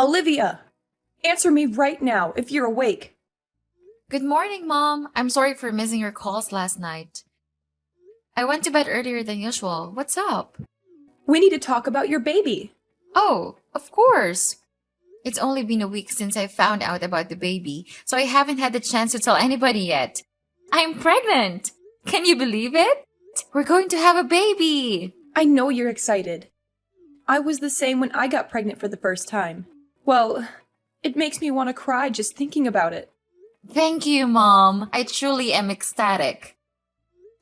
Olivia! Answer me right now if you're awake. Good morning, Mom. I'm sorry for missing your calls last night. I went to bed earlier than usual. What's up? We need to talk about your baby. Oh, of course. It's only been a week since I found out about the baby, so I haven't had the chance to tell anybody yet. I'm pregnant! Can you believe it? We're going to have a baby! I know you're excited. I was the same when I got pregnant for the first time. Well, it makes me want to cry just thinking about it. Thank you, Mom. I truly am ecstatic.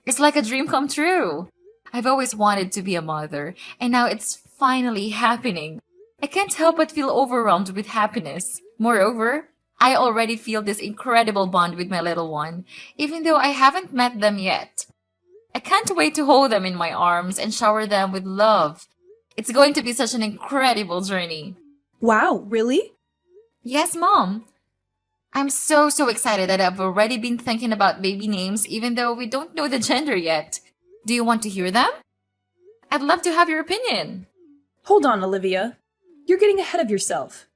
It's like a dream come true. I've always wanted to be a mother, and now it's finally happening. I can't help but feel overwhelmed with happiness. Moreover, I already feel this incredible bond with my little one, even though I haven't met them yet. I can't wait to hold them in my arms and shower them with love. It's going to be such an incredible journey. Wow, really? Yes, Mom. I'm so excited that I've already been thinking about baby names even though we don't know the gender yet. Do you want to hear them? I'd love to have your opinion. Hold on, Olivia. You're getting ahead of yourself.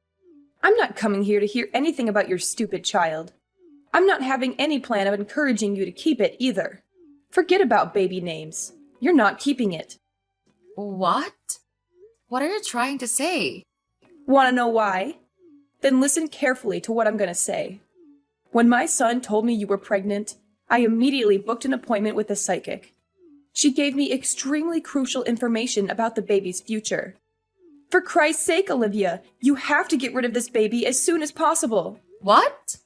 I'm not coming here to hear anything about your stupid child. I'm not having any plan of encouraging you to keep it either. Forget about baby names. You're not keeping it. What? What are you trying to say? Want to know why? Then listen carefully to what I'm going to say. When my son told me you were pregnant, I immediately booked an appointment with a psychic. She gave me extremely crucial information about the baby's future. For Christ's sake, Olivia, you have to get rid of this baby as soon as possible. What?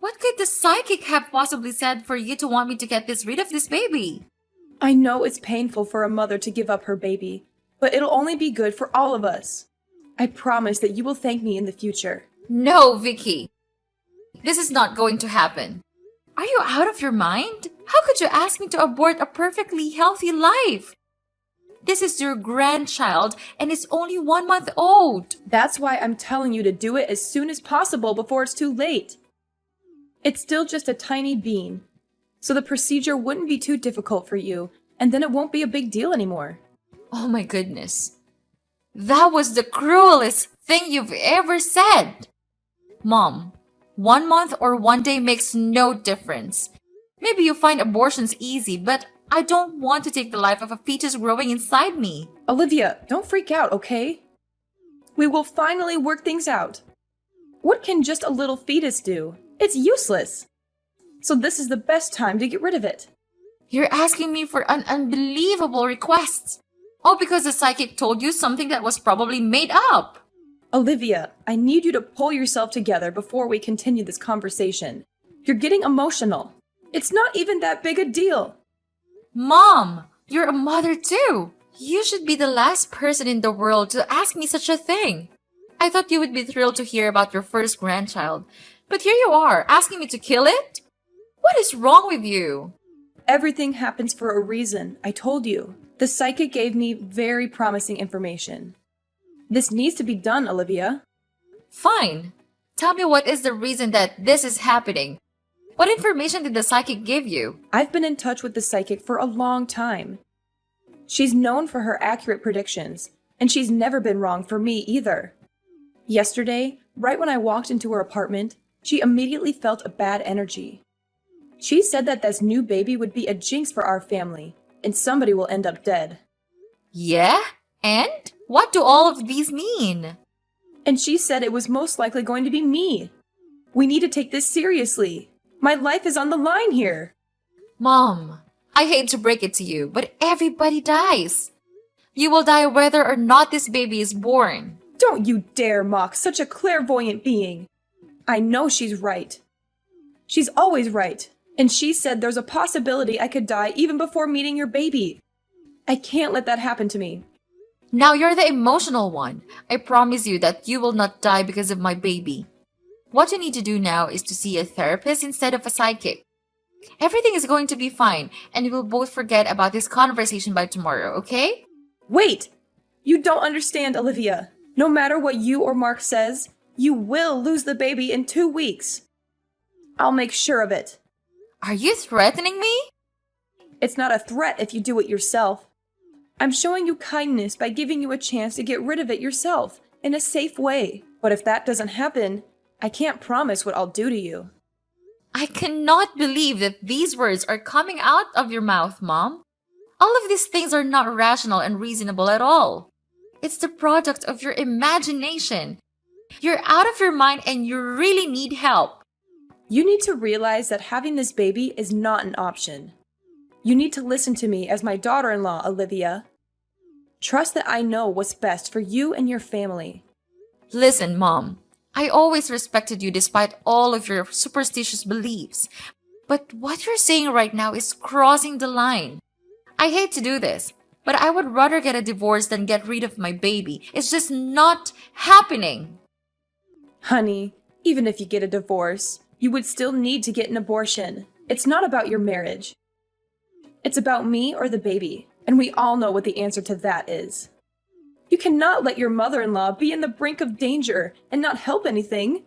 What could the psychic have possibly said for you to want me to get rid of this baby? I know it's painful for a mother to give up her baby, but it'll only be good for all of us. I promise that you will thank me in the future. No, Vicky. This is not going to happen. Are you out of your mind? How could you ask me to abort a perfectly healthy life? This is your grandchild and it's only 1 month old. That's why I'm telling you to do it as soon as possible before it's too late. It's still just a tiny bean, so the procedure wouldn't be too difficult for you, and then it won't be a big deal anymore. Oh my goodness. That was the cruelest thing you've ever said. Mom, 1 month or 1 day makes no difference. Maybe you find abortions easy, but I don't want to take the life of a fetus growing inside me. Olivia, don't freak out, okay? We will finally work things out. What can just a little fetus do? It's useless. So this is the best time to get rid of it. You're asking me for an unbelievable request. All because the psychic told you something that was probably made up. Olivia, I need you to pull yourself together before we continue this conversation. You're getting emotional. It's not even that big a deal. Mom, you're a mother too. You should be the last person in the world to ask me such a thing. I thought you would be thrilled to hear about your first grandchild. But here you are, asking me to kill it? What is wrong with you? Everything happens for a reason, I told you. The psychic gave me very promising information. This needs to be done, Olivia. Fine. Tell me what is the reason that this is happening. What information did the psychic give you? I've been in touch with the psychic for a long time. She's known for her accurate predictions, and she's never been wrong for me either. Yesterday, right when I walked into her apartment, she immediately felt a bad energy. She said that this new baby would be a jinx for our family, and somebody will end up dead. Yeah? And? What do all of these mean? And she said it was most likely going to be me. We need to take this seriously. My life is on the line here. Mom, I hate to break it to you, but everybody dies. You will die whether or not this baby is born. Don't you dare mock such a clairvoyant being. I know she's right. She's always right. And she said there's a possibility I could die even before meeting your baby. I can't let that happen to me. Now you're the emotional one. I promise you that you will not die because of my baby. What you need to do now is to see a therapist instead of a psychic. Everything is going to be fine, and we will both forget about this conversation by tomorrow, okay? Wait! You don't understand, Olivia. No matter what you or Mark says, you will lose the baby in 2 weeks. I'll make sure of it. Are you threatening me? It's not a threat if you do it yourself. I'm showing you kindness by giving you a chance to get rid of it yourself, in a safe way. But if that doesn't happen, I can't promise what I'll do to you. I cannot believe that these words are coming out of your mouth, Mom. All of these things are not rational and reasonable at all. It's the product of your imagination. You're out of your mind and you really need help. You need to realize that having this baby is not an option. You need to listen to me as my daughter-in-law, Olivia. Trust that I know what's best for you and your family. Listen, Mom. I always respected you despite all of your superstitious beliefs. But what you're saying right now is crossing the line. I hate to do this, but I would rather get a divorce than get rid of my baby. It's just not happening. Honey, even if you get a divorce, you would still need to get an abortion. It's not about your marriage. It's about me or the baby, and we all know what the answer to that is. You cannot let your mother-in-law be in the brink of danger and not help anything.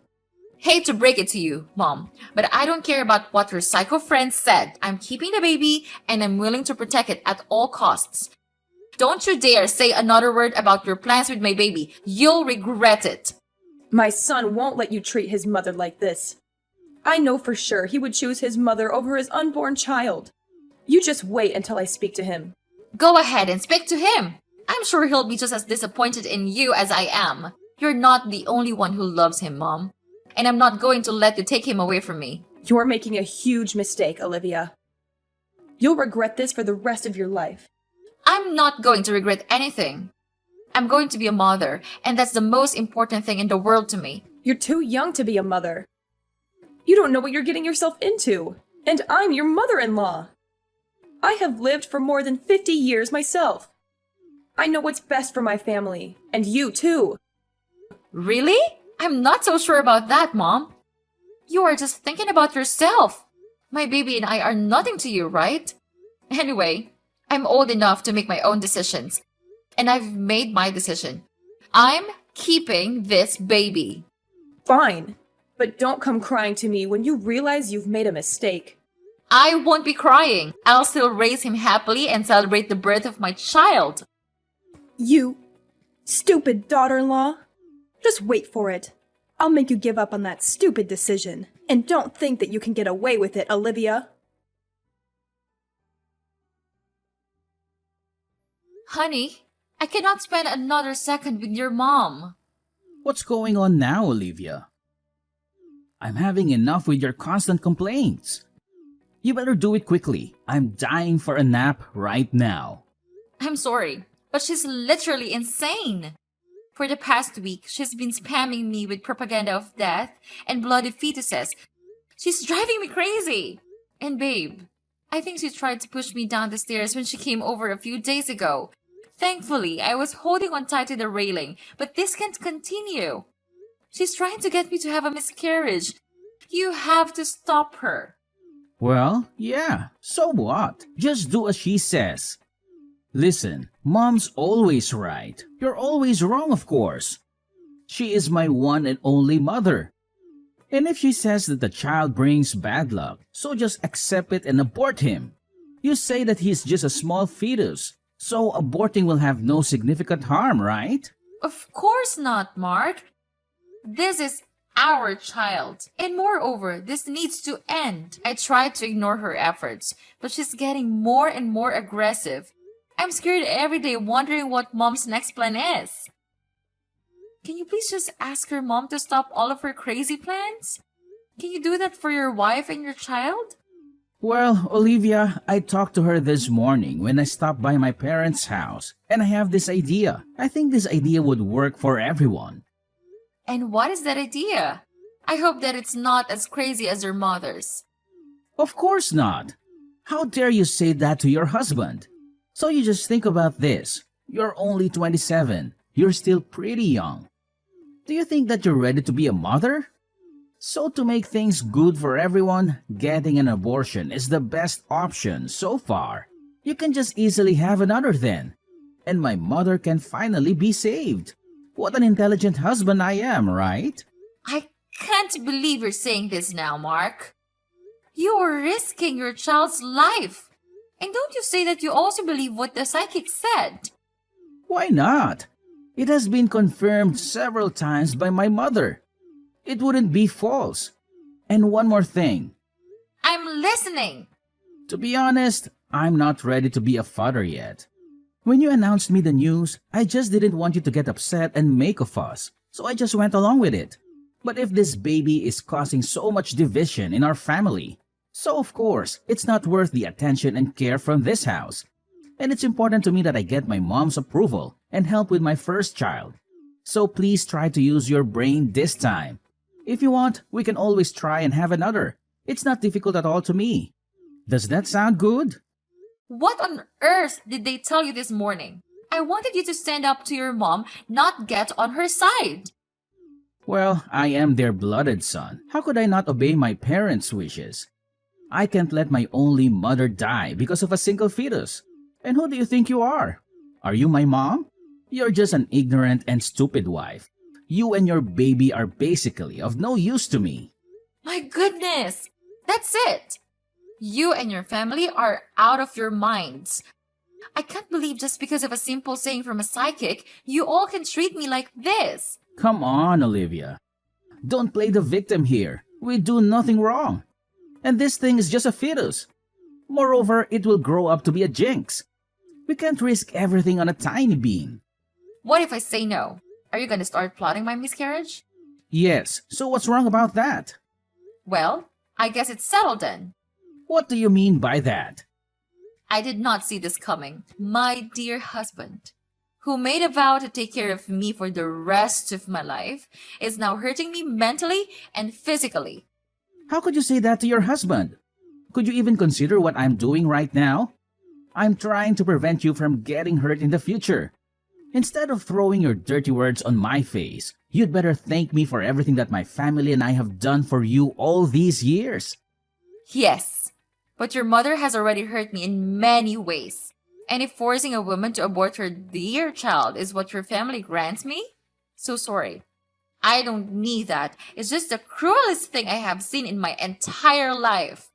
Hate to break it to you, Mom, but I don't care about what your psycho friend said. I'm keeping the baby and I'm willing to protect it at all costs. Don't you dare say another word about your plans with my baby. You'll regret it. My son won't let you treat his mother like this. I know for sure he would choose his mother over his unborn child. You just wait until I speak to him. Go ahead and speak to him. I'm sure he'll be just as disappointed in you as I am. You're not the only one who loves him, Mom. And I'm not going to let you take him away from me. You're making a huge mistake, Olivia. You'll regret this for the rest of your life. I'm not going to regret anything. I'm going to be a mother, and that's the most important thing in the world to me. You're too young to be a mother. You don't know what you're getting yourself into. And I'm your mother-in-law. I have lived for more than 50 years myself. I know what's best for my family, and you too. Really? I'm not so sure about that, Mom. You are just thinking about yourself. My baby and I are nothing to you, right? Anyway, I'm old enough to make my own decisions. And I've made my decision. I'm keeping this baby. Fine, but don't come crying to me when you realize you've made a mistake. I won't be crying. I'll still raise him happily and celebrate the birth of my child. You stupid daughter-in-law. Just wait for it. I'll make you give up on that stupid decision. And don't think that you can get away with it, Olivia. Honey, I cannot spend another second with your mom. What's going on now, Olivia? I'm having enough with your constant complaints. You better do it quickly. I'm dying for a nap right now. I'm sorry, but she's literally insane. For the past week, she's been spamming me with propaganda of death and bloody fetuses. She's driving me crazy. And babe, I think she tried to push me down the stairs when she came over a few days ago. Thankfully, I was holding on tight to the railing, but this can't continue. She's trying to get me to have a miscarriage. You have to stop her. Well, yeah, so what? Just do as she says. Listen, Mom's always right. You're always wrong, of course. She is my one and only mother. And if she says that the child brings bad luck, so just accept it and abort him. You say that he's just a small fetus, so aborting will have no significant harm, right? Of course not, Mark. This is our child. And moreover, this needs to end. I tried to ignore her efforts, but she's getting more and more aggressive. I'm scared every day wondering what Mom's next plan is. Can you please just ask your mom to stop all of her crazy plans? Can you do that for your wife and your child? Well, Olivia, I talked to her this morning when I stopped by my parents' house, and I have this idea. I think this idea would work for everyone. And what is that idea? I hope that it's not as crazy as your mother's. Of course not. How dare you say that to your husband? So you just think about this. You're only 27. You're still pretty young. Do you think that you're ready to be a mother? So to make things good for everyone, getting an abortion is the best option so far. You can just easily have another then. And my mother can finally be saved. What an intelligent husband I am, right? I can't believe you're saying this now, Mark. You are risking your child's life. And don't you say that you also believe what the psychic said? Why not? It has been confirmed several times by my mother. It wouldn't be false. And one more thing. I'm listening. To be honest, I'm not ready to be a father yet. When you announced me the news, I just didn't want you to get upset and make a fuss, so I just went along with it. But if this baby is causing so much division in our family, so of course, it's not worth the attention and care from this house. And it's important to me that I get my mom's approval and help with my first child. So please try to use your brain this time. If you want, we can always try and have another. It's not difficult at all to me. Does that sound good? What on earth did they tell you this morning? I wanted you to stand up to your mom, not get on her side. Well, I am their blooded son. How could I not obey my parents' wishes? I can't let my only mother die because of a single fetus. And who do you think you are? Are you my mom? You're just an ignorant and stupid wife. You and your baby are basically of no use to me. My goodness, that's it. You and your family are out of your minds. I can't believe just because of a simple saying from a psychic, you all can treat me like this. Come on, Olivia. Don't play the victim here. We do nothing wrong. And this thing is just a fetus. Moreover, it will grow up to be a jinx. We can't risk everything on a tiny bean. What if I say no? Are you going to start plotting my miscarriage? Yes, so what's wrong about that? Well, I guess it's settled then. What do you mean by that? I did not see this coming. My dear husband, who made a vow to take care of me for the rest of my life, is now hurting me mentally and physically. How could you say that to your husband? Could you even consider what I'm doing right now? I'm trying to prevent you from getting hurt in the future. Instead of throwing your dirty words on my face, you'd better thank me for everything that my family and I have done for you all these years. Yes, but your mother has already hurt me in many ways. And if forcing a woman to abort her dear child is what your family grants me, so sorry. I don't need that. It's just the cruelest thing I have seen in my entire life.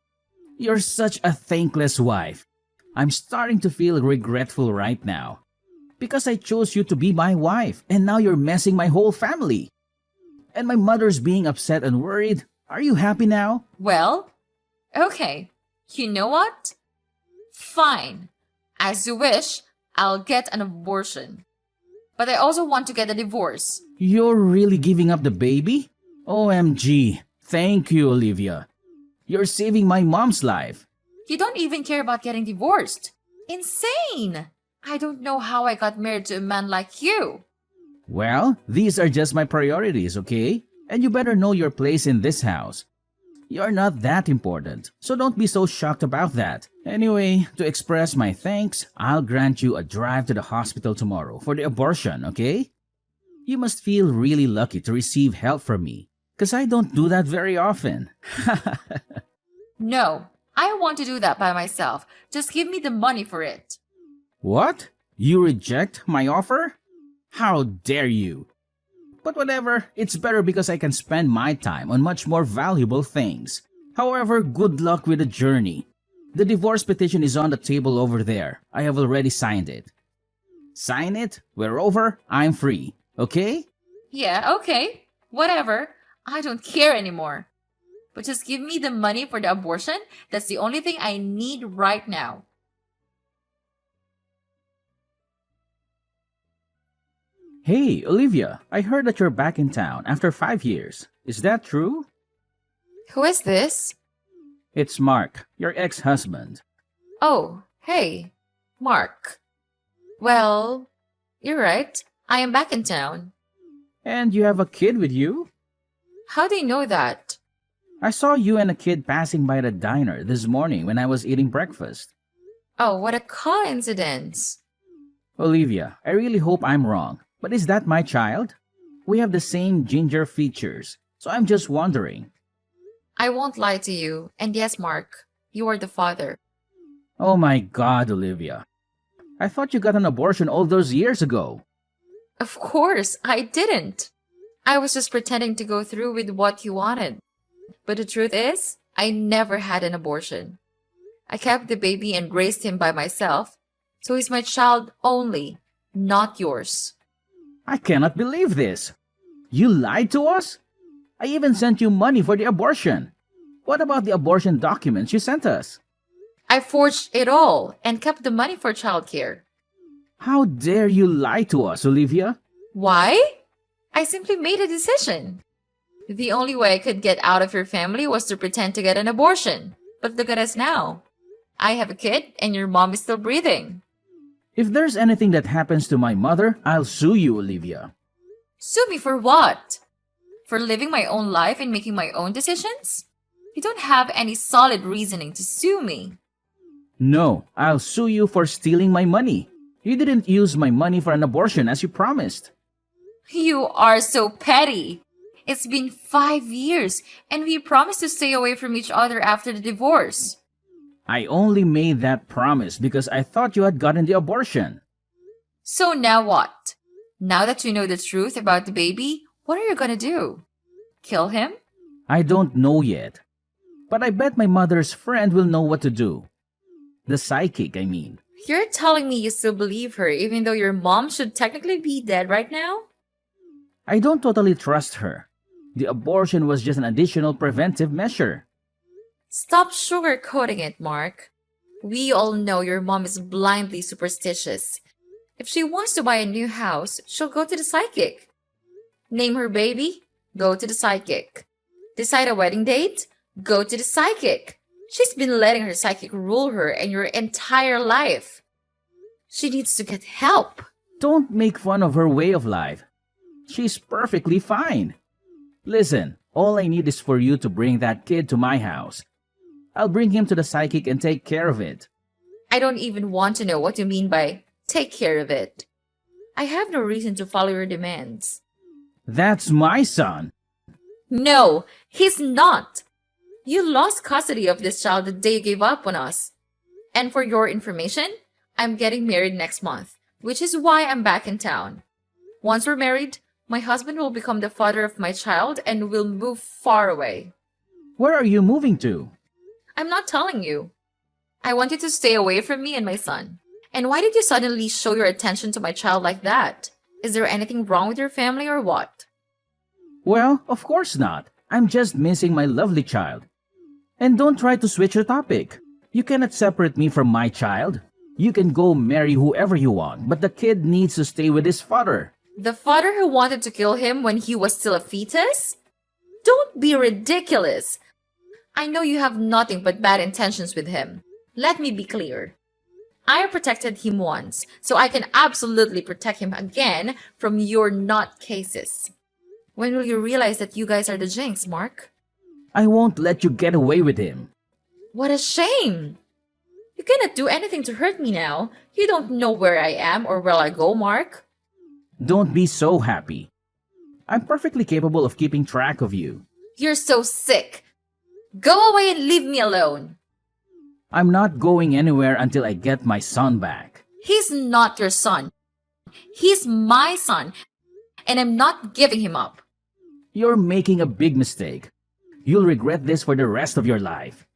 You're such a thankless wife. I'm starting to feel regretful right now. Because I chose you to be my wife, and now you're messing my whole family. And my mother's being upset and worried. Are you happy now? Well, okay. You know what? Fine. As you wish, I'll get an abortion. But I also want to get a divorce. You're really giving up the baby? OMG. Thank you, Olivia. You're saving my mom's life. You don't even care about getting divorced. Insane! I don't know how I got married to a man like you. Well, these are just my priorities, okay? And you better know your place in this house. You're not that important, so don't be so shocked about that. Anyway, to express my thanks, I'll grant you a drive to the hospital tomorrow for the abortion, okay? You must feel really lucky to receive help from me, because I don't do that very often. No, I want to do that by myself. Just give me the money for it. What? You reject my offer? How dare you? But whatever, it's better because I can spend my time on much more valuable things. However, good luck with the journey. The divorce petition is on the table over there. I have already signed it. Sign it, we're over, I'm free. Okay? Yeah, okay. Whatever. I don't care anymore. But just give me the money for the abortion. That's the only thing I need right now. Hey, Olivia, I heard that you're back in town after 5 years. Is that true? Who is this? It's Mark, your ex-husband. Oh, hey, Mark. Well, you're right. I am back in town. And you have a kid with you? How do you know that? I saw you and a kid passing by the diner this morning when I was eating breakfast. Oh, what a coincidence. Olivia, I really hope I'm wrong, but is that my child? We have the same ginger features, so I'm just wondering. I won't lie to you. And yes, Mark, you are the father. Oh my God, Olivia. I thought you got an abortion all those years ago. Of course, I didn't. I was just pretending to go through with what you wanted. But the truth is, I never had an abortion. I kept the baby and raised him by myself, so he's my child only, not yours. I cannot believe this. You lied to us? I even sent you money for the abortion. What about the abortion documents you sent us? I forged it all and kept the money for childcare. How dare you lie to us, Olivia? Why? I simply made a decision. The only way I could get out of your family was to pretend to get an abortion. But look at us now. I have a kid and your mom is still breathing. If there's anything that happens to my mother, I'll sue you, Olivia. Sue me for what? For living my own life and making my own decisions? You don't have any solid reasoning to sue me. No, I'll sue you for stealing my money. You didn't use my money for an abortion as you promised. You are so petty. It's been 5 years and we promised to stay away from each other after the divorce. I only made that promise because I thought you had gotten the abortion. So now what? Now that you know the truth about the baby, what are you gonna do? Kill him? I don't know yet. But I bet my mother's friend will know what to do. The psychic, I mean. You're telling me you still believe her even though your mom should technically be dead right now? I don't totally trust her. The abortion was just an additional preventive measure. Stop sugarcoating it, Mark. We all know your mom is blindly superstitious. If she wants to buy a new house, she'll go to the psychic. Name her baby? Go to the psychic. Decide a wedding date? Go to the psychic. She's been letting her psychic rule her and your entire life. She needs to get help. Don't make fun of her way of life. She's perfectly fine. Listen, all I need is for you to bring that kid to my house. I'll bring him to the psychic and take care of it. I don't even want to know what you mean by take care of it. I have no reason to follow your demands. That's my son. No, he's not. You lost custody of this child the day you gave up on us. And for your information, I'm getting married next month, which is why I'm back in town. Once we're married, my husband will become the father of my child and we'll move far away. Where are you moving to? I'm not telling you. I want you to stay away from me and my son. And why did you suddenly show your attention to my child like that? Is there anything wrong with your family or what? Well, of course not. I'm just missing my lovely child. And don't try to switch the topic. You cannot separate me from my child. You can go marry whoever you want, but the kid needs to stay with his father. The father who wanted to kill him when he was still a fetus? Don't be ridiculous. I know you have nothing but bad intentions with him. Let me be clear. I protected him once, so I can absolutely protect him again from your nutcases. When will you realize that you guys are the jinx, Mark? I won't let you get away with him. What a shame! You cannot do anything to hurt me now. You don't know where I am or where I go, Mark. Don't be so happy. I'm perfectly capable of keeping track of you. You're so sick. Go away and leave me alone. I'm not going anywhere until I get my son back. He's not your son. He's my son, and I'm not giving him up. You're making a big mistake. You'll regret this for the rest of your life.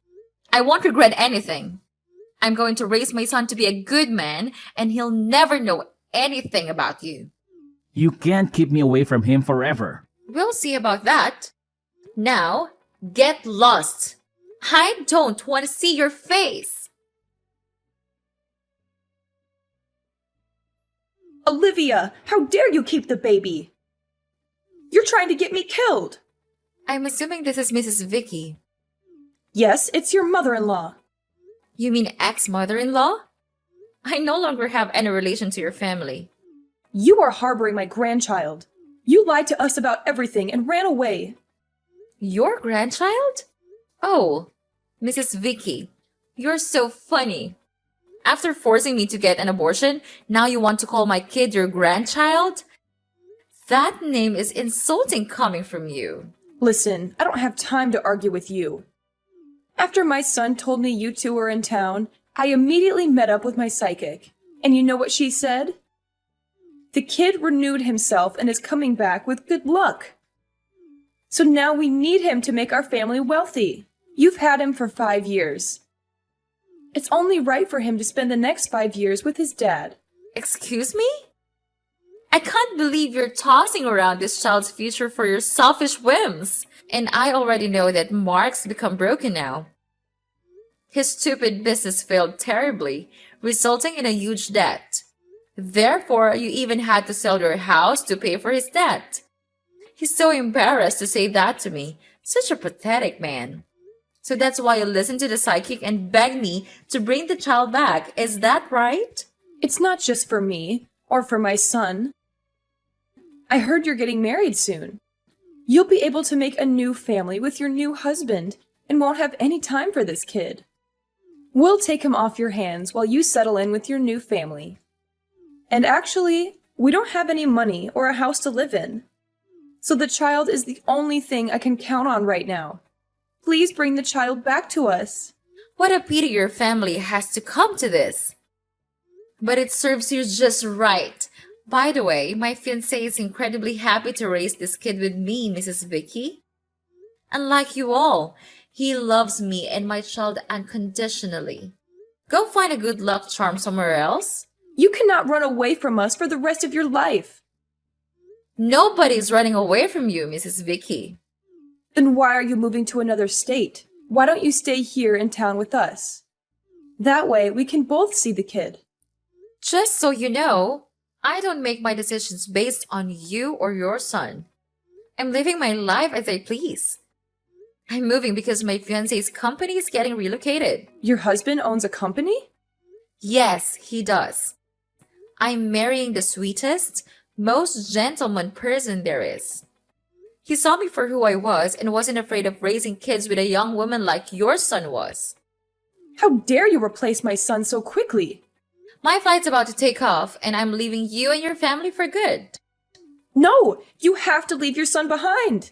I won't regret anything. I'm going to raise my son to be a good man, and he'll never know anything about you. You can't keep me away from him forever. We'll see about that. Now, get lost. I don't want to see your face. Olivia, how dare you keep the baby? You're trying to get me killed. I'm assuming this is Mrs. Vicky. Yes, it's your mother-in-law. You mean ex-mother-in-law? I no longer have any relation to your family. You are harboring my grandchild. You lied to us about everything and ran away. Your grandchild? Oh, Mrs. Vicky, you're so funny. After forcing me to get an abortion, now you want to call my kid your grandchild? That name is insulting coming from you. Listen, I don't have time to argue with you. After my son told me you two were in town, I immediately met up with my psychic. And you know what she said? The kid renewed himself and is coming back with good luck. So now we need him to make our family wealthy. You've had him for 5 years. It's only right for him to spend the next 5 years with his dad. Excuse me? I can't believe you're tossing around this child's future for your selfish whims. And I already know that Mark's become broken now. His stupid business failed terribly, resulting in a huge debt. Therefore, you even had to sell your house to pay for his debt. He's so embarrassed to say that to me. Such a pathetic man. So that's why you listened to the psychic and begged me to bring the child back. Is that right? It's not just for me, or for my son. I heard you're getting married soon. You'll be able to make a new family with your new husband and won't have any time for this kid. We'll take him off your hands while you settle in with your new family. And actually, we don't have any money or a house to live in. So the child is the only thing I can count on right now. Please bring the child back to us. What a pity your family has to come to this. But it serves you just right. By the way, my fiancé is incredibly happy to raise this kid with me, Mrs. Vicky. Unlike you all, he loves me and my child unconditionally. Go find a good luck charm somewhere else. You cannot run away from us for the rest of your life. Nobody's running away from you, Mrs. Vicky. Then why are you moving to another state? Why don't you stay here in town with us? That way we can both see the kid. Just so you know, I don't make my decisions based on you or your son. I'm living my life as I please. I'm moving because my fiancé's company is getting relocated. Your husband owns a company? Yes, he does. I'm marrying the sweetest, most gentleman person there is. He saw me for who I was and wasn't afraid of raising kids with a young woman like your son was. How dare you replace my son so quickly? My flight's about to take off and I'm leaving you and your family for good. No, you have to leave your son behind.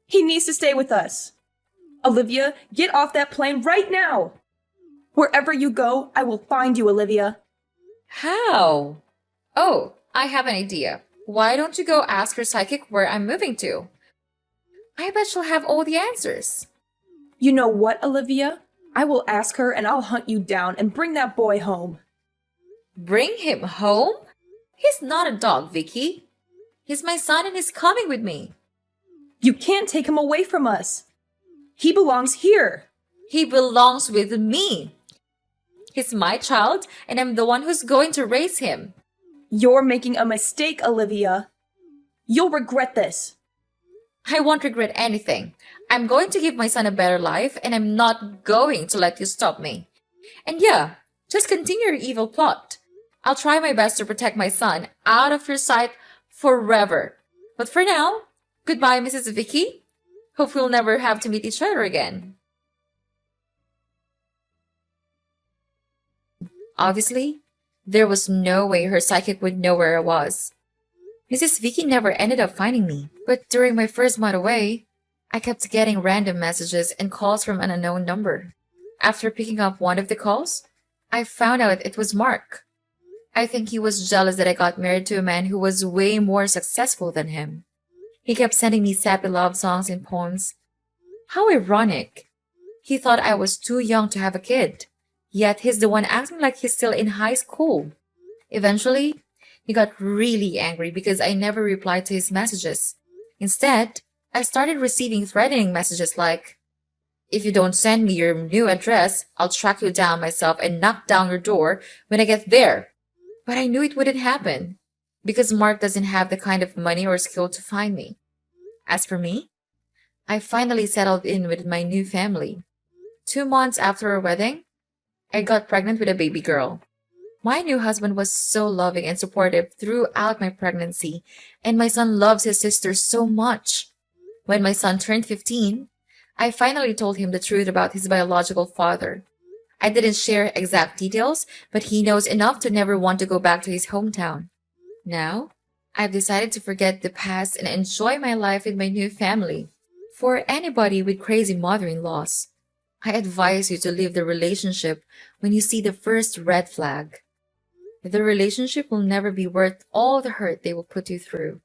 He needs to stay with us. Olivia, get off that plane right now. Wherever you go, I will find you, Olivia. How? Oh, I have an idea. Why don't you go ask her psychic where I'm moving to? I bet she'll have all the answers. You know what, Olivia? I will ask her and I'll hunt you down and bring that boy home. Bring him home? He's not a dog, Vicky. He's my son and he's coming with me. You can't take him away from us. He belongs here. He belongs with me. He's my child and I'm the one who's going to raise him. You're making a mistake, Olivia. You'll regret this. I won't regret anything. I'm going to give my son a better life and I'm not going to let you stop me. And yeah, just continue your evil plot. I'll try my best to protect my son out of your sight forever. But for now, goodbye, Mrs. Vicky. Hope we'll never have to meet each other again. Obviously, there was no way her psychic would know where I was. Mrs. Vicky never ended up finding me, but during my first month away, I kept getting random messages and calls from an unknown number. After picking up one of the calls, I found out it was Mark. I think he was jealous that I got married to a man who was way more successful than him. He kept sending me sappy love songs and poems. How ironic. He thought I was too young to have a kid, yet he's the one acting like he's still in high school. Eventually, he got really angry because I never replied to his messages. Instead, I started receiving threatening messages like, "If you don't send me your new address, I'll track you down myself and knock down your door when I get there." But I knew it wouldn't happen because Mark doesn't have the kind of money or skill to find me. As for me, I finally settled in with my new family. 2 months after our wedding, I got pregnant with a baby girl. My new husband was so loving and supportive throughout my pregnancy, and my son loves his sister so much. When my son turned 15, I finally told him the truth about his biological father. I didn't share exact details, but he knows enough to never want to go back to his hometown. Now, I've decided to forget the past and enjoy my life with my new family. For anybody with crazy mother-in-laws, I advise you to leave the relationship when you see the first red flag. The relationship will never be worth all the hurt they will put you through.